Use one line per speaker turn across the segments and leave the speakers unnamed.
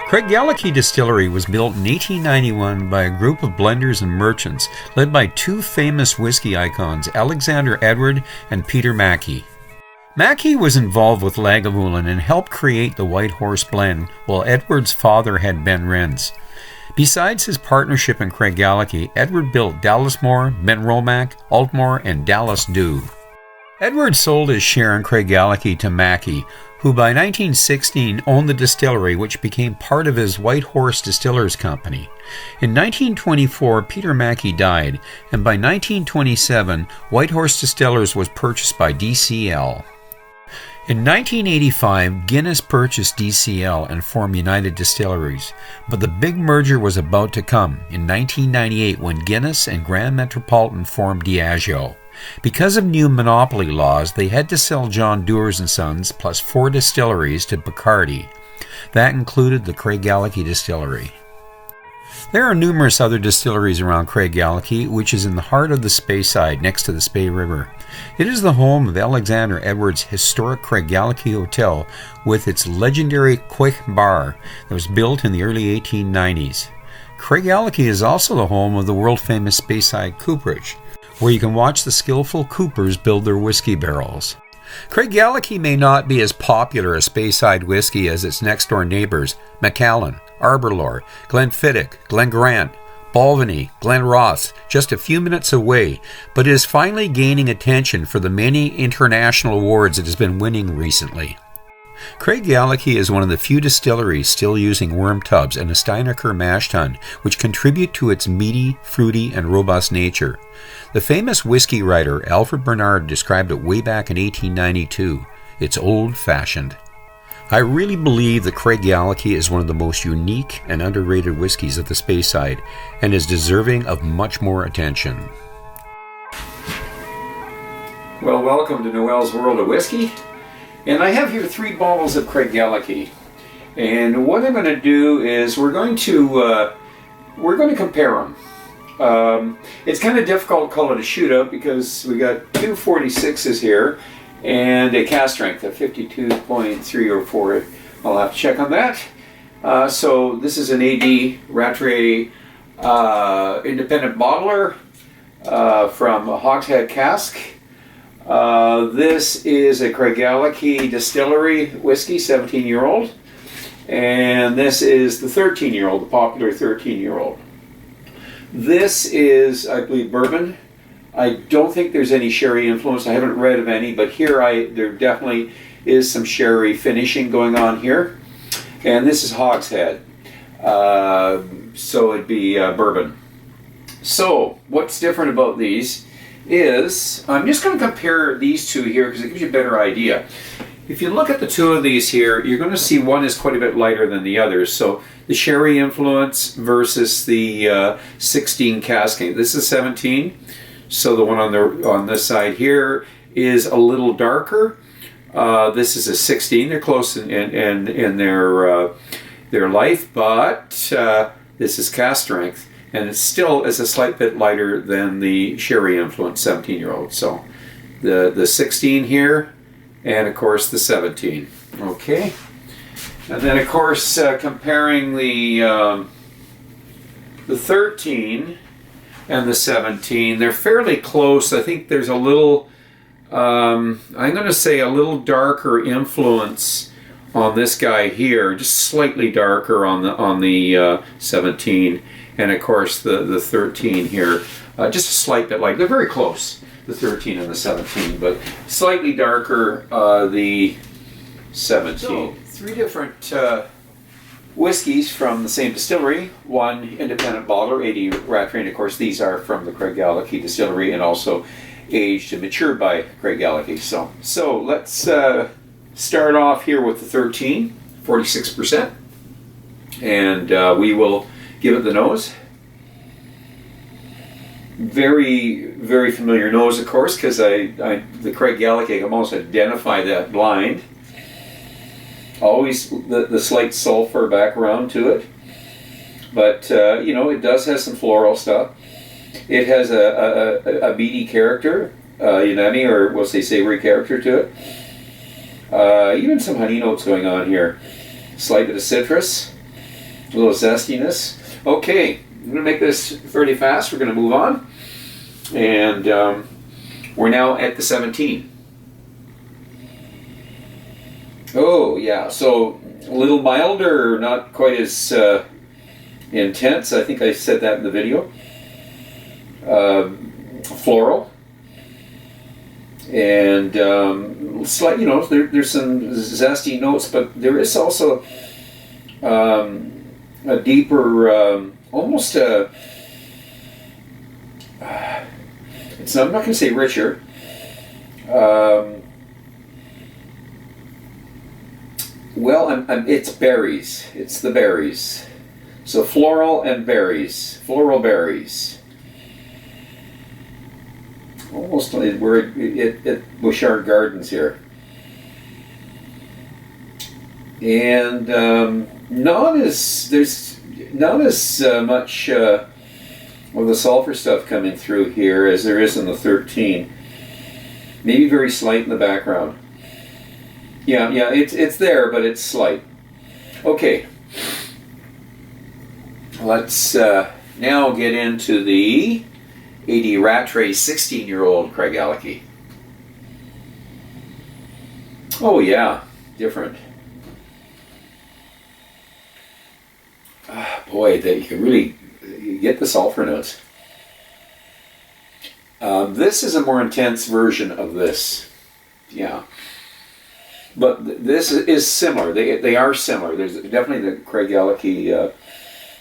Craigellachie Distillery was built in 1891 by a group of blenders and merchants led by two famous whiskey icons, Alexander Edward and Peter Mackie. Mackie was involved with Lagavulin and helped create the White Horse blend, while Edward's father had Ben Renz. Besides his partnership in Craigellachie, Edward built Dallasmore, Ben Romack, Altmore, and Dallas Dew. Edward sold his share in Craigellachie to Mackie, who by 1916 owned the distillery, which became part of his White Horse Distillers Company. In 1924, Peter Mackie died, and by 1927, White Horse Distillers was purchased by DCL. In 1985, Guinness purchased DCL and formed United Distilleries, but the big merger was about to come in 1998 when Guinness and Grand Metropolitan formed Diageo. Because of new monopoly laws, they had to sell John Dewar's & Sons plus 4 distilleries to Bacardi. That included the Craigellachie Distillery. There are numerous other distilleries around Craigellachie, which is in the heart of the Speyside, next to the Spey River. It is the home of Alexander Edwards' historic Craigellachie Hotel with its legendary Quick Bar that was built in the early 1890s. Craigellachie is also the home of the world-famous Speyside Cooperage, where you can watch the skillful coopers build their whiskey barrels. Craigellachie may not be as popular as Speyside whiskey as its next-door neighbors, Macallan, Arborlore, Glenfiddich, Glengrant, Balvenie, Glenross, just a few minutes away, but is finally gaining attention for the many international awards it has been winning recently. Craigellachie is one of the few distilleries still using worm tubs and a steinbecker mashtun, which contribute to its meaty, fruity, and robust nature. The famous whiskey writer Alfred Bernard described it way back in 1892. It's old-fashioned. I really believe that Craigellachie is one of the most unique and underrated whiskies of the Speyside and is deserving of much more attention. Well, welcome to Noel's World of Whiskey. And I have here 3 bottles of Craigellachie. And what I'm going to do is we're going to compare them. It's kind of difficult to call it a shootout because we got 2 46s here and a cask strength of 52.3 or 4. I'll have to check on that. So this is an AD Rattray independent bottler from Hogshead Cask. This is a Craigellachie Distillery whiskey, 17-year-old. And this is the 13-year-old, the popular 13-year-old. This is, I believe, bourbon. I don't think there's any sherry influence. I haven't read of any, but here there definitely is some sherry finishing going on here. And this is Hogshead. So it'd be bourbon. So what's different about these is, I'm just going to compare these two here because it gives you a better idea. If you look at the two of these here, you're going to see one is quite a bit lighter than the others. So the sherry influence versus the 16 casking. This is 17. So the one on this side here is a little darker. This is a 16. They're close in their life, but this is cask strength, and it still is a slight bit lighter than the sherry influence 17-year-old. So the 16 here, and of course the 17. Okay, and then of course comparing the 13 and the 17, they're fairly close. I think there's a little, I'm going to say a little darker influence on this guy here, just slightly darker on the 17, and of course the 13 here, just a slight bit light. They're very close, the 13 and the 17, but slightly darker the 17. So, 3 different Whiskies from the same distillery, one independent bottler, 80 Rattray, and of course these are from the Craigellachie Distillery and also aged and matured by Craigellachie. So let's start off here with the 13, 46%, and we will give it the nose. Very, very familiar nose, of course, because the Craigellachie, I can almost identify that blind. Always the slight sulfur background to it, but you know, it does have some floral stuff. It has a meaty character, umami, or we'll say savory character to it. Even some honey notes going on here. Slight bit of citrus, A little zestiness. Okay, I'm going to make this fairly fast. We're going to move on. And we're now at the 17. Oh, yeah, so a little milder, not quite as intense. I think I said that in the video. Floral. And slight, you know, there's some zesty notes, but there is also a deeper, almost a, it's I'm not going to say richer. Well, it's berries. It's the berries. So floral and berries. Floral berries. Almost like we're at Bouchard Gardens here. And there's not as much of the sulfur stuff coming through here as there is in the 13. Maybe very slight in the background. Yeah, it's there, but it's slight. Okay. Let's now get into the 80 Rattray 16-year-old Craigellachie. Oh yeah, different. Boy, you can really get the sulfur notes. This is a more intense version of this. Yeah. But this is similar. They are similar. There's definitely the Craigellachie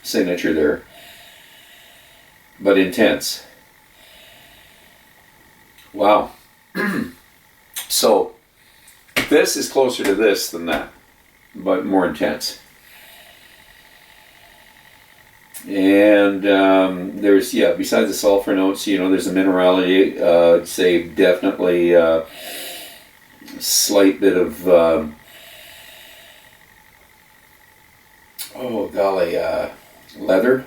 signature there. But intense. Wow. So, this is closer to this than that, but more intense. And there's, yeah, besides the sulfur notes, you know, there's a minerality. I'd say definitely slight bit of, oh golly, leather.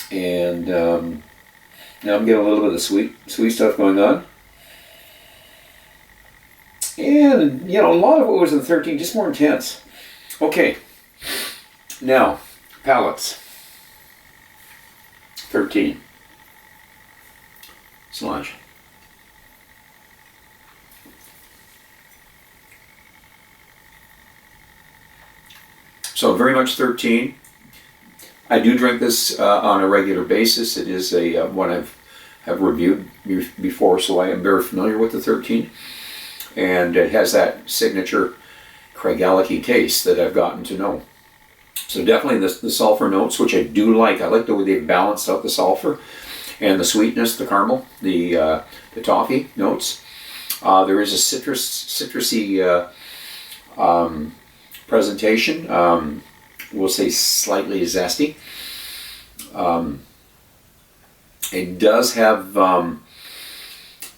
And now I'm getting a little bit of sweet stuff going on. And, you know, a lot of what was in 13, just more intense. Okay, now, palates. 13. Sludge. So very much 13. I do drink this on a regular basis. It is a one have reviewed before, so I am very familiar with the 13. And it has that signature Craigellachie taste that I've gotten to know. So definitely the sulfur notes, which I do like. I like the way they've balanced out the sulfur and the sweetness, the caramel, the toffee notes. There is a citrusy presentation. We'll say slightly zesty. It does have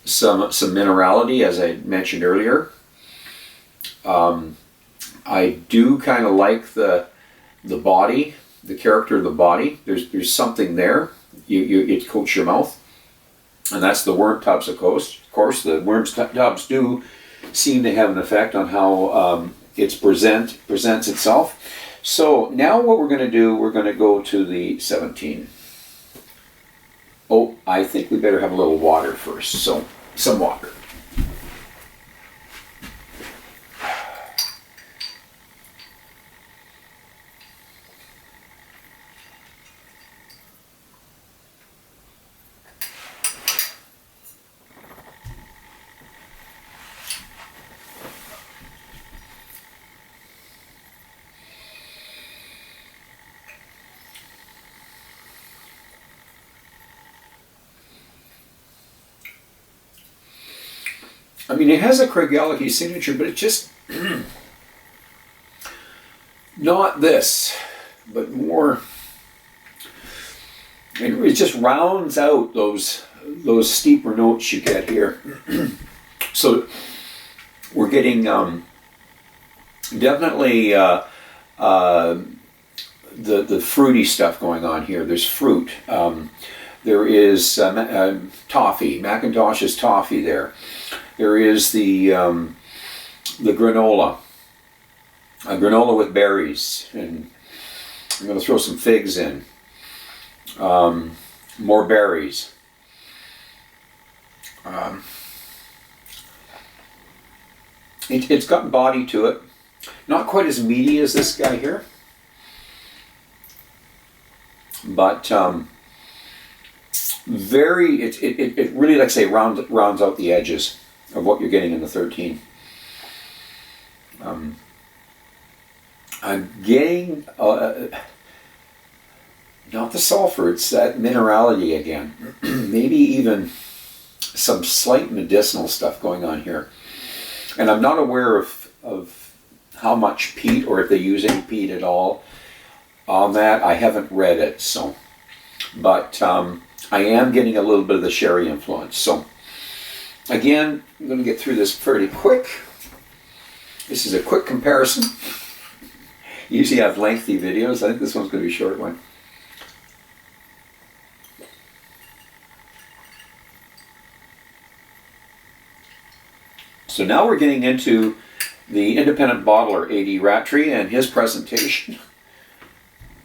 some minerality, as I mentioned earlier. I do kind of like the body, the character of the body. There's something there. It coats your mouth, and that's the worm tubs, of course. The worm tubs do seem to have an effect on how it presents itself. So now what we're going to do, we're going to go to the 17. Oh, I think we better have a little water first. So some water. I mean, it has a Craigellachie signature, but it's just not this, but more. It just rounds out those steeper notes you get here. So we're getting definitely the fruity stuff going on here. There's fruit. There is toffee, Macintosh's toffee there. There is the granola. a granola with berries, and I'm going to throw some figs in, more berries. It's got body to it, not quite as meaty as this guy here, but very, it really, like I say, rounds out the edges of what you're getting in the 13. I'm getting not the sulfur, it's that minerality again. Maybe even some slight medicinal stuff going on here. And I'm not aware of how much peat, or if they use any peat at all on that. I haven't read it, so. But I am getting a little bit of the sherry influence. So again, I'm going to get through this fairly quick. This is a quick comparison. Usually I have lengthy videos. I think this one's going to be a short one. So now we're getting into the independent bottler, A.D. Rattray, and his presentation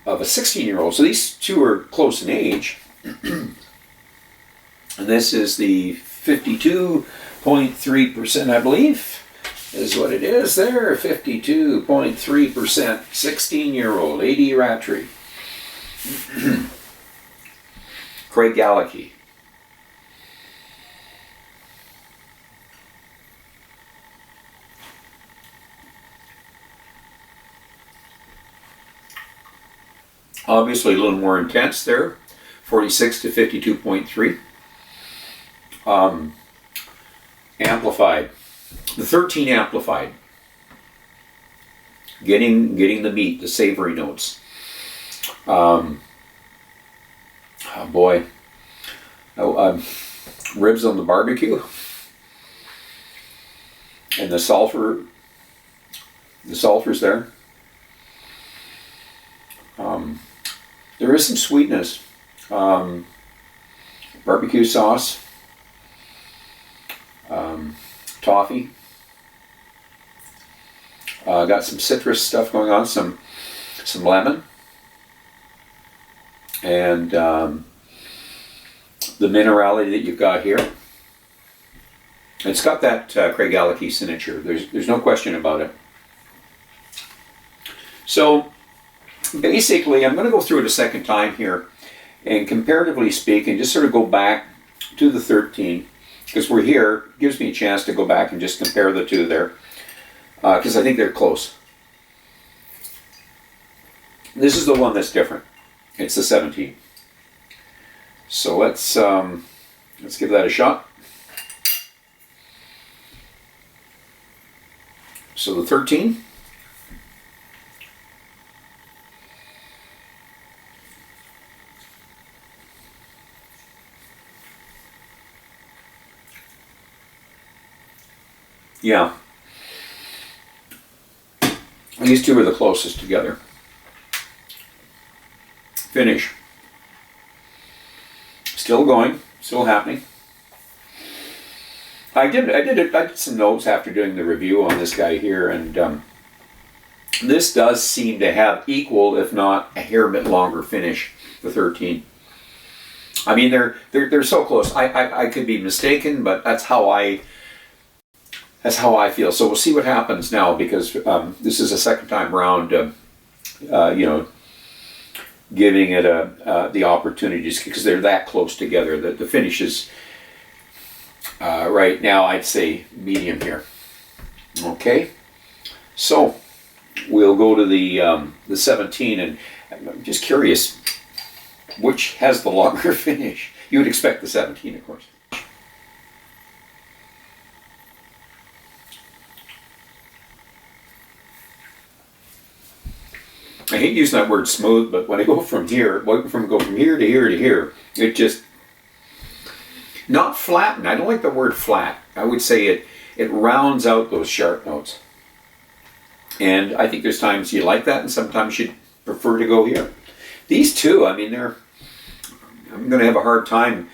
of a 16-year-old. So these two are close in age. And this is the 52.3%, I believe, is what it is there. 52.3%, 16-year-old, A.D. Rattray. Craigellachie. Obviously a little more intense there, 46 to 52.3. Amplified, the 13 amplified, getting the meat, the savory notes. Oh boy, ribs on the barbecue, and the sulfur's there. There is some sweetness. Barbecue sauce, toffee. Got some citrus stuff going on, some lemon, and the minerality that you've got here. It's got that Craigellachie signature. There's no question about it. So basically, I'm going to go through it a second time here, and comparatively speaking, just sort of go back to the 13, because we're here. It gives me a chance to go back and just compare the two there, because I think they're close. This is the one that's different. It's the 17. So let's give that a shot. So the 13. Yeah, these two are the closest together. Finish. Still going, still happening. I did some notes after doing the review on this guy here, and this does seem to have equal, if not a hair bit longer finish, the 13. I mean, they're so close. I could be mistaken, but that's how I feel. So we'll see what happens now, because this is a second time around, giving it the opportunity, just because they're that close together. The finish is right now, I'd say medium here. Okay, so we'll go to the 17, and I'm just curious, which has the longer finish? You would expect the 17, of course. I hate using that word smooth, but when I go from here to here, it just, not flatten. I don't like the word flat. I would say it rounds out those sharp notes. And I think there's times you like that, and sometimes you'd prefer to go here. These two, I mean, I'm going to have a hard time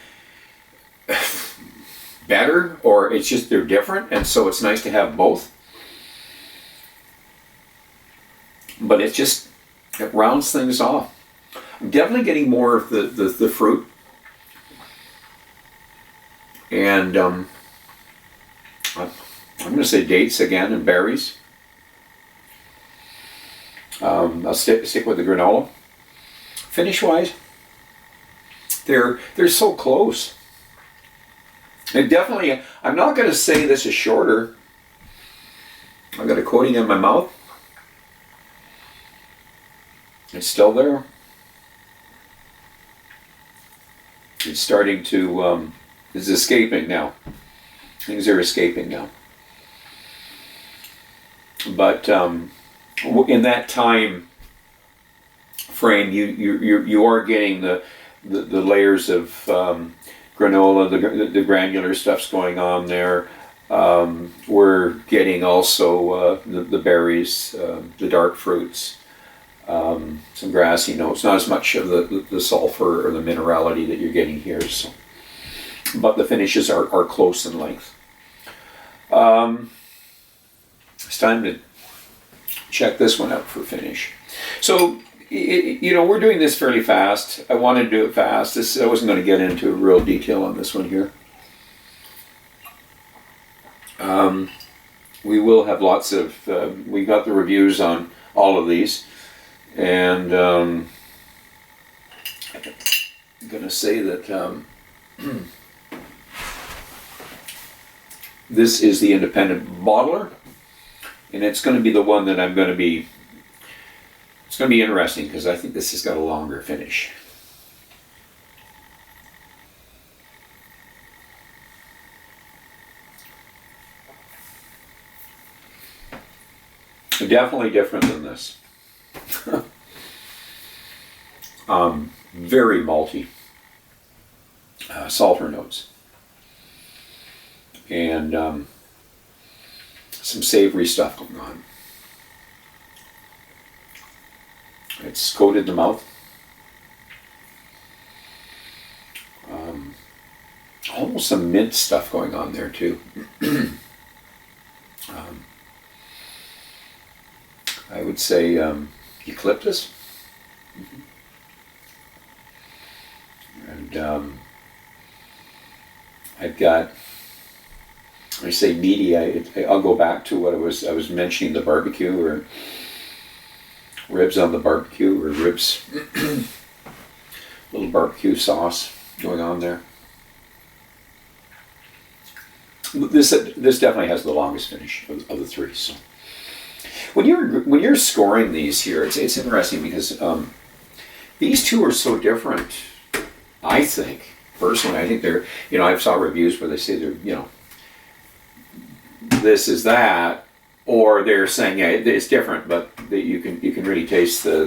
better, or it's just they're different, and so it's nice to have both. but it rounds things off. I'm definitely getting more of the fruit. And I'm going to say dates again and berries. I'll stick with the granola. Finish-wise, they're so close. And definitely, I'm not going to say this is shorter. I've got a coating in my mouth. It's still there. It's starting to, it's escaping now. Things are escaping now. But in that time frame, you are getting the layers of granola, the granular stuff's going on there. We're getting also the berries, the dark fruits, some grassy notes. Not as much of the sulfur or the minerality that you're getting here. So, but the finishes are close in length. It's time to check this one out for finish. So, we're doing this fairly fast. I wanted to do it fast. I wasn't going to get into real detail on this one here. We will have lots of, we got the reviews on all of these. And I'm going to say that this is the independent bottler. And it's going to be the one that I'm going to be, it's going to be interesting because I think this has got a longer finish. Definitely different than this. Very malty. Sulfur notes. And some savory stuff going on. It's coated in the mouth. Almost some mint stuff going on there too. I would say eucalyptus. And I've got, when I say meaty, I'll go back to what I was mentioning, the barbecue, or ribs on the barbecue, or ribs, little barbecue sauce going on there. This definitely has the longest finish of the three. So when you're scoring these here, it's interesting because these two are so different. I think personally, I think they're, I've saw reviews where they say they're, this is that, or they're saying it's different, but you can really taste the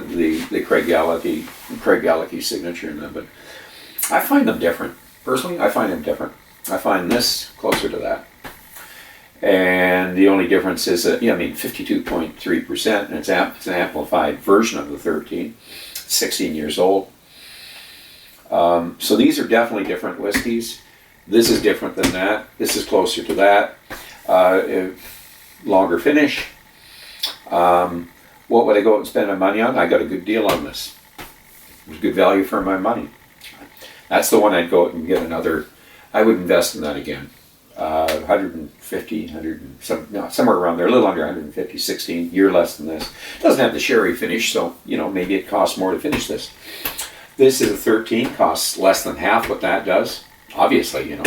Craigellachie signature in them. But I find them different. Personally, I find them different. I find this closer to that. And the only difference is that, 52.3%, and it's an amplified version of the 13, 16 years old. So these are definitely different whiskeys. This is different than that. This is closer to that. Longer finish. What would I go out and spend my money on? I got a good deal on this. It was good value for my money. That's the one I'd go out and get another. I would invest in that again. 150, somewhere around there, a little under 150, 16, year less than this. Doesn't have the sherry finish, so maybe it costs more to finish this. This is a 13, costs less than half what that does. Obviously,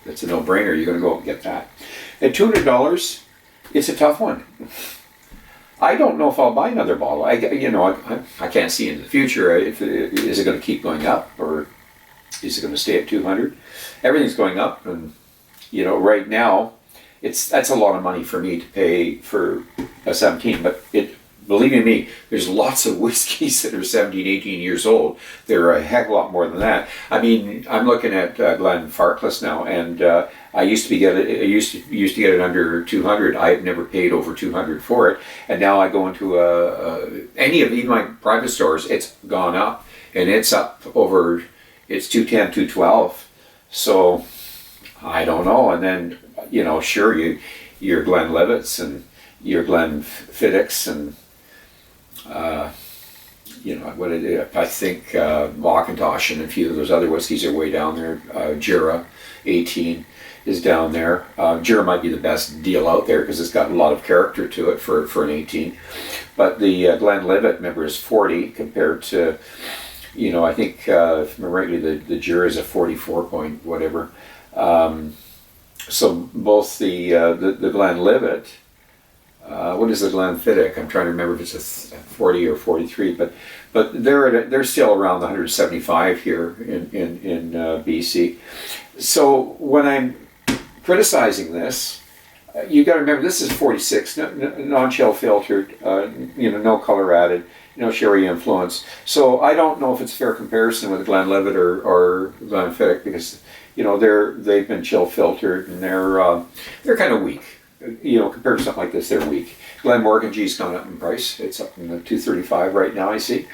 it's a no-brainer. You're going to go out and get that. At $200, it's a tough one. I don't know if I'll buy another bottle. I can't see into the future. Is it going to keep going up, or is it going to stay at 200? Everything's going up, and right now, that's a lot of money for me to pay for a 17. But believe you me, there's lots of whiskeys that are 17, 18 years old. They're a heck of a lot more than that. I mean, I'm looking at Glenfarclas now, and I used to get it under 200. I've never paid over 200 for it, and now I go into even my private stores. It's gone up, and it's up over. It's 210, 212. So I don't know. And then sure, your Glenlivets and your Glenfiddichs and You know, what I think Macintosh and a few of those other whiskeys are way down there. Jura 18 is down there. Jura might be the best deal out there because it's got a lot of character to it for an 18. But the Glenlivet, remember, is 40 compared to, you know, I think, if I remember rightly, the Jura is a 44 point whatever. So both the Glenlivet, what is the Glenfiddich? I'm trying to remember if it's a 40 or 43, but they're still around the 175 here in BC. So when I'm criticizing this, you got to remember this is 46, non-chill filtered, you know, no color added, no sherry influence. So I don't know if it's a fair comparison with Glenlivet or Glenfiddich because, you know, they've been chill filtered and they're kind of weak. You know, compared to something like this, they're weak. Glenmorangy's gone up in price. It's up in the $235 right now, I see.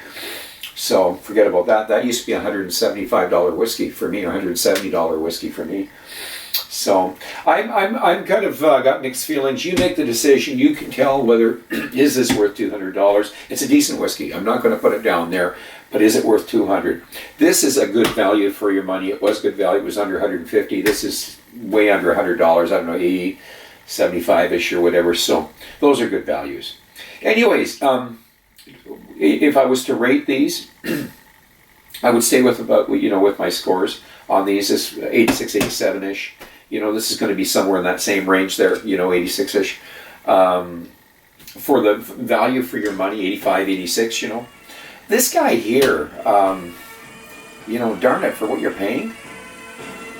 So forget about that. That used to be a $175 whiskey for me, or $170 whiskey for me. So I'm kind of got mixed feelings. You make the decision. You can tell whether is this worth $200. It's a decent whiskey. I'm not going to put it down there, but is it worth $200? This is a good value for your money. It was good value. It was under $150. This is way under $100. I don't know, 80, 75-ish or whatever. So those are good values. Anyways, if I was to rate these, I would stay with about, you know, with my scores on these, is 86, 87-ish. You know, this is going to be somewhere in that same range there, you know, 86-ish. For the value for your money, 85, 86, you know. This guy here, you know, darn it, for what you're paying,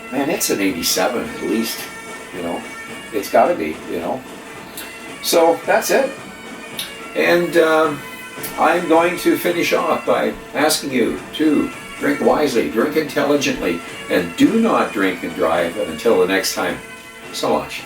man, it's an 87 at least, you know. It's got to be, you know. So that's it. And I'm going to finish off by asking you to drink wisely, drink intelligently, and do not drink and drive. And until the next time, so much.